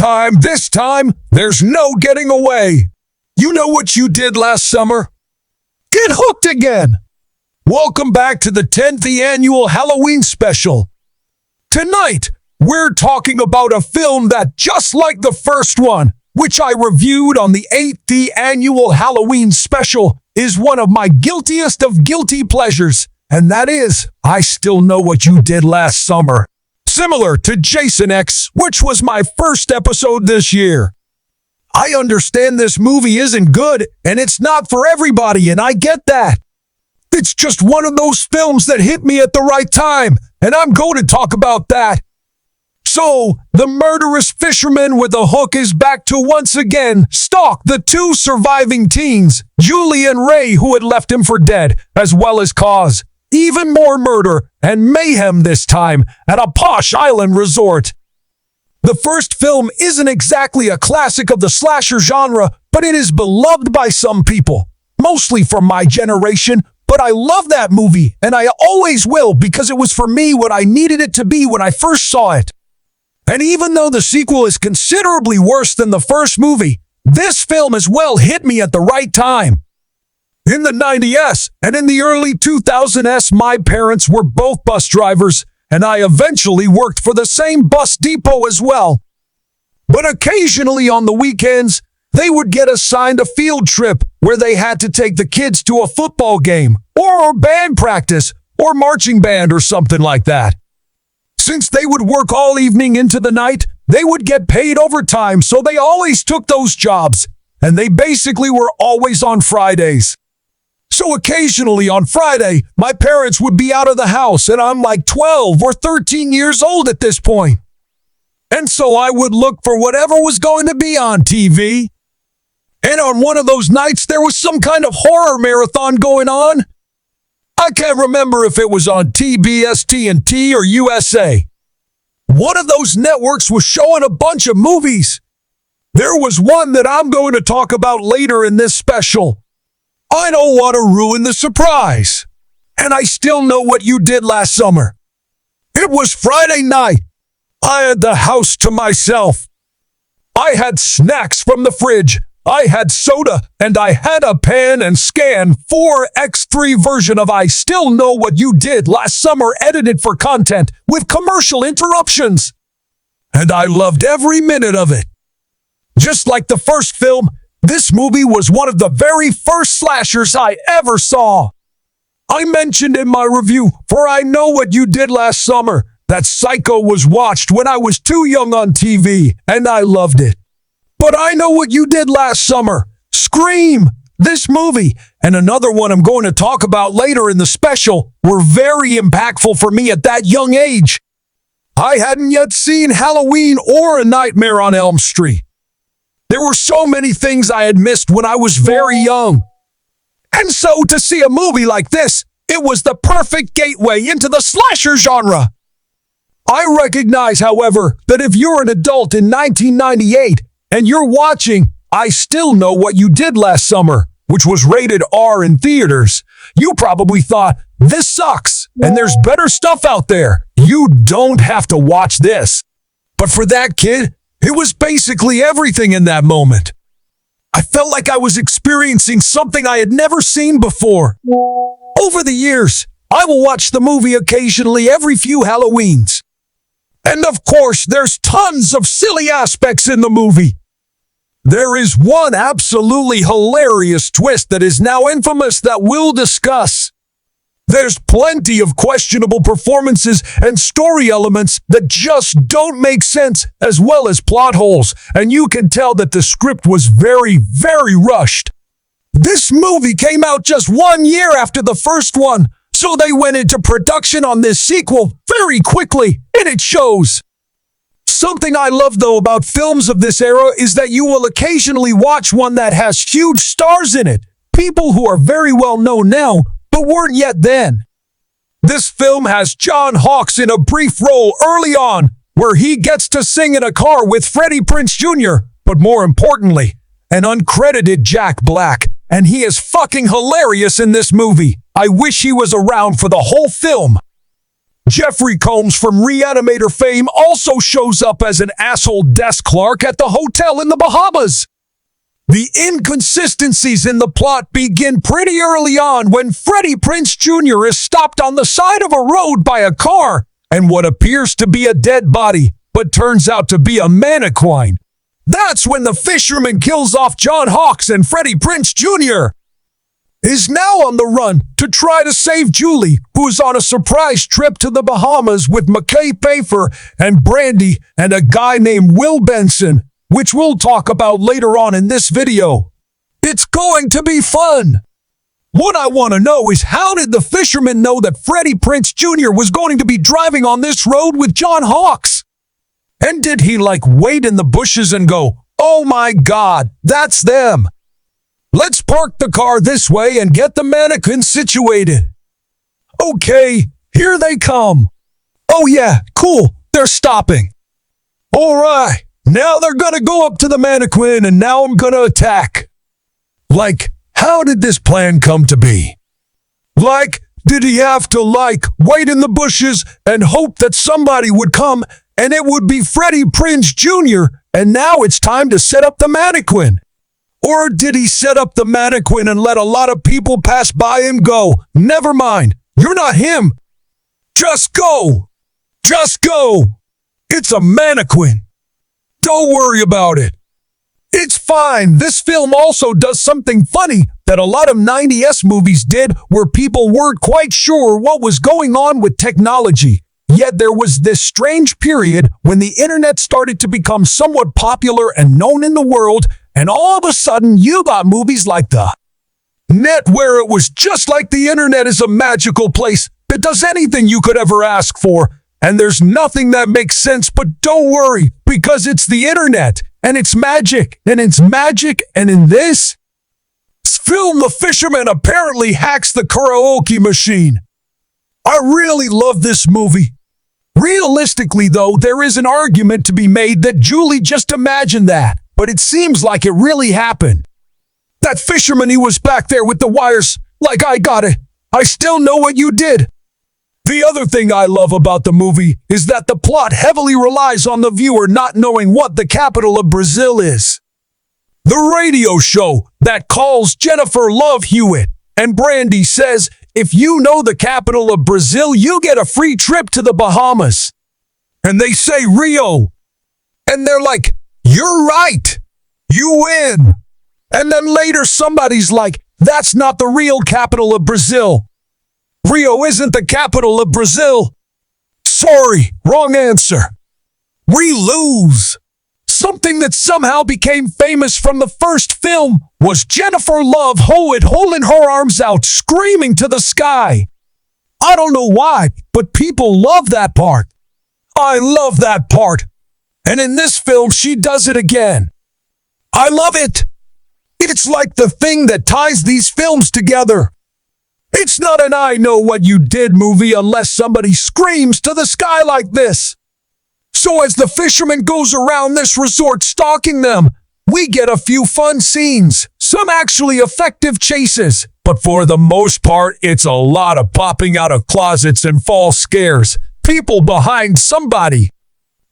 This time, there's no getting away. You know what you did last summer? Get hooked again. Welcome back to the 10th annual Halloween special. Tonight, we're talking about a film that, just like the first one, which I reviewed on the 8th annual Halloween special, is one of my guiltiest of guilty pleasures, and that is, I Still Know What You Did Last Summer. Similar to Jason X, which was my first episode this year. I understand this movie isn't good, and it's not for everybody, and I get that. It's just one of those films that hit me at the right time, and I'm going to talk about that. So, the murderous fisherman with a hook is back to once again stalk the two surviving teens, Julie and Ray, who had left him for dead, as well as cause even more murder and mayhem this time at a posh island resort. The first film isn't exactly a classic of the slasher genre, but it is beloved by some people, mostly from my generation. But I love that movie, and I always will, because it was for me what I needed it to be when I first saw it. And even though the sequel is considerably worse than the first movie, this film as well hit me at the right time. In the 90s and in the early 2000s, my parents were both bus drivers, and I eventually worked for the same bus depot as well. But occasionally on the weekends, they would get assigned a field trip where they had to take the kids to a football game, or band practice, or marching band, or something like that. Since they would work all evening into the night, they would get paid overtime, so they always took those jobs, and they basically were always on Fridays. So occasionally on Friday, my parents would be out of the house, and I'm like 12 or 13 years old at this point. And so I would look for whatever was going to be on TV. And on one of those nights, there was some kind of horror marathon going on. I can't remember if it was on TBS, TNT, or USA. One of those networks was showing a bunch of movies. There was one that I'm going to talk about later in this special. I don't want to ruin the surprise. And I Still Know What You Did Last Summer. It was Friday night. I had the house to myself. I had snacks from the fridge. I had soda, and I had a pan and scan 4x3 version of I Still Know What You Did Last Summer, edited for content with commercial interruptions. And I loved every minute of it. Just like the first film, this movie was one of the very first slashers I ever saw. I mentioned in my review for I Know What You Did Last Summer that Psycho was watched when I was too young on TV, and I loved it. But I Know What You Did Last Summer, Scream, this movie, and another one I'm going to talk about later in the special were very impactful for me at that young age. I hadn't yet seen Halloween or A Nightmare on Elm Street. There were so many things I had missed when I was very young. And so to see a movie like this, it was the perfect gateway into the slasher genre. I recognize, however, that if you're an adult in 1998 and you're watching I Still Know What You Did Last Summer, which was rated R in theaters, you probably thought, this sucks, and there's better stuff out there. You don't have to watch this. But for that kid, it was basically everything in that moment. I felt like I was experiencing something I had never seen before. Over the years, I will watch the movie occasionally every few Halloweens. And of course, there's tons of silly aspects in the movie. There is one absolutely hilarious twist that is now infamous that we'll discuss. There's plenty of questionable performances and story elements that just don't make sense, as well as plot holes, and you can tell that the script was very, very rushed. This movie came out just 1 year after the first one, so they went into production on this sequel very quickly, and it shows. Something I love, though, about films of this era is that you will occasionally watch one that has huge stars in it, people who are very well known now, but weren't yet then. This film has John Hawkes in a brief role early on, where he gets to sing in a car with Freddie Prinze Jr., but more importantly, an uncredited Jack Black, and he is fucking hilarious in this movie. I wish he was around for the whole film. Jeffrey Combs from Reanimator fame also shows up as an asshole desk clerk at the hotel in the Bahamas. The inconsistencies in the plot begin pretty early on when Freddie Prinze Jr. is stopped on the side of a road by a car and what appears to be a dead body, but turns out to be a mannequin. That's when the fisherman kills off John Hawkes, and Freddie Prinze Jr. is now on the run to try to save Julie, who's on a surprise trip to the Bahamas with McKay Pfeiffer and Brandy and a guy named Will Benson, which we'll talk about later on in this video. It's going to be fun. What I want to know is, how did the fisherman know that Freddie Prinze Jr. was going to be driving on this road with John Hawkes? And did he wait in the bushes and go, "Oh my God, that's them. Let's park the car this way and get the mannequin situated"? Okay, here they come. Oh yeah, cool, they're stopping. All right, now they're gonna go up to the mannequin and now I'm gonna attack. How did this plan come to be? Did he have to wait in the bushes and hope that somebody would come and it would be Freddie Prinze Jr. and now it's time to set up the mannequin? Or did he set up the mannequin and let a lot of people pass by him go, "Never mind, you're not him. Just go. Just go. It's a mannequin. Don't worry about it. It's fine." This film also does something funny that a lot of 90s movies did, where people weren't quite sure what was going on with technology. Yet there was this strange period when the internet started to become somewhat popular and known in the world, and all of a sudden you got movies like the net, where it was just like the internet is a magical place that does anything you could ever ask for, and there's nothing that makes sense. But don't worry, because it's the internet, and it's magic, and in this film, the fisherman apparently hacks the karaoke machine. I really love this movie. Realistically, though, there is an argument to be made that Julie just imagined that, but it seems like it really happened. That fisherman, he was back there with the wires, "I got it. I still know what you did." The other thing I love about the movie is that the plot heavily relies on the viewer not knowing what the capital of Brazil is. The radio show that calls Jennifer Love Hewitt and Brandy says, if you know the capital of Brazil, you get a free trip to the Bahamas. And they say Rio. And they're like, "You're right. You win." And then later somebody's like, "That's not the real capital of Brazil. Rio isn't the capital of Brazil. Sorry, wrong answer." We lose. Something that somehow became famous from the first film was Jennifer Love Hewitt holding her arms out, screaming to the sky. I don't know why, but people love that part. I love that part. And in this film, she does it again. I love it. It's like the thing that ties these films together. It's not an "I know what you did" movie unless somebody screams to the sky like this. So as the fisherman goes around this resort stalking them, we get a few fun scenes, some actually effective chases, but for the most part, it's a lot of popping out of closets and false scares, people behind somebody.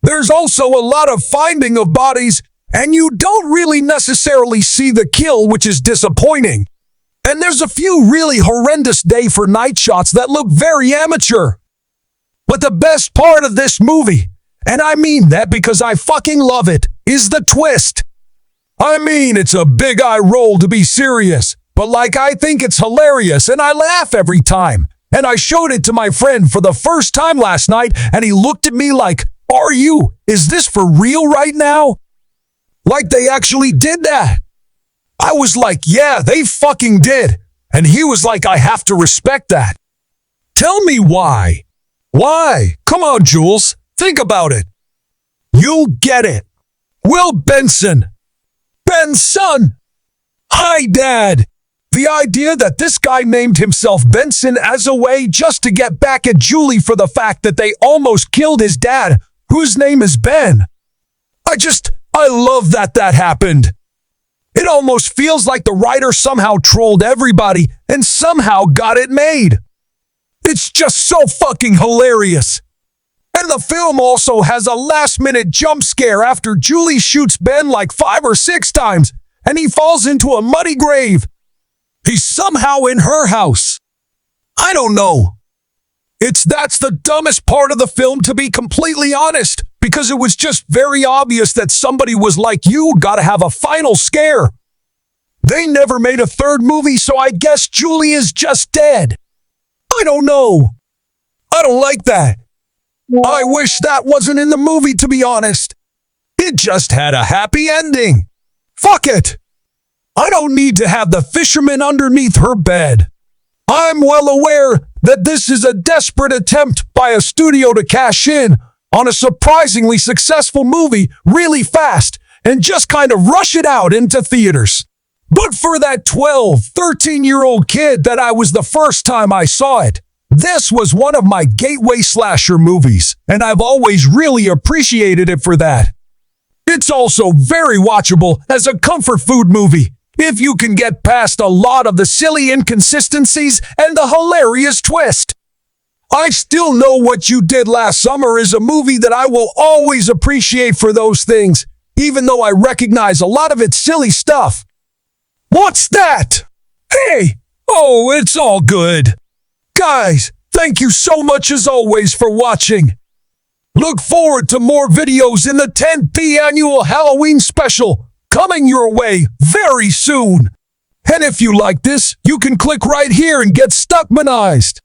There's also a lot of finding of bodies, and you don't really necessarily see the kill, which is disappointing. And there's a few really horrendous day for night shots that look very amateur. But the best part of this movie, and I mean that because I fucking love it, is the twist. I mean, it's a big eye roll to be serious, but I think it's hilarious and I laugh every time. And I showed it to my friend for the first time last night and he looked at me like, is this for real right now? Like they actually did that. I was like, yeah, they fucking did. And he was like, I have to respect that. Tell me why. Why? Come on, Jules. Think about it. You'll get it. Will Benson. Ben's son. Hi, Dad. The idea that this guy named himself Benson as a way just to get back at Julie for the fact that they almost killed his dad, whose name is Ben. I love that happened. It almost feels like the writer somehow trolled everybody and somehow got it made. It's just so fucking hilarious. And the film also has a last-minute jump scare after Julie shoots Ben like 5 or 6 times, and he falls into a muddy grave. He's somehow in her house. I don't know. That's the dumbest part of the film, to be completely honest, because it was just very obvious that somebody was like, you gotta have a final scare. They never made a third movie, so I guess Julie is just dead. I don't know. I don't like that. I wish that wasn't in the movie, to be honest. It just had a happy ending. Fuck it. I don't need to have the fisherman underneath her bed. I'm well aware that this is a desperate attempt by a studio to cash in on a surprisingly successful movie really fast and just kind of rush it out into theaters. But for that 12, 13-year-old kid that I was the first time I saw it, this was one of my gateway slasher movies, and I've always really appreciated it for that. It's also very watchable as a comfort food movie, if you can get past a lot of the silly inconsistencies and the hilarious twist. I Still Know What You Did Last Summer is a movie that I will always appreciate for those things, even though I recognize a lot of its silly stuff. What's that? Hey! Oh, it's all good. Guys, thank you so much as always for watching. Look forward to more videos in the 10th annual Halloween special coming your way very soon. And if you like this, you can click right here and get Stuckmanized.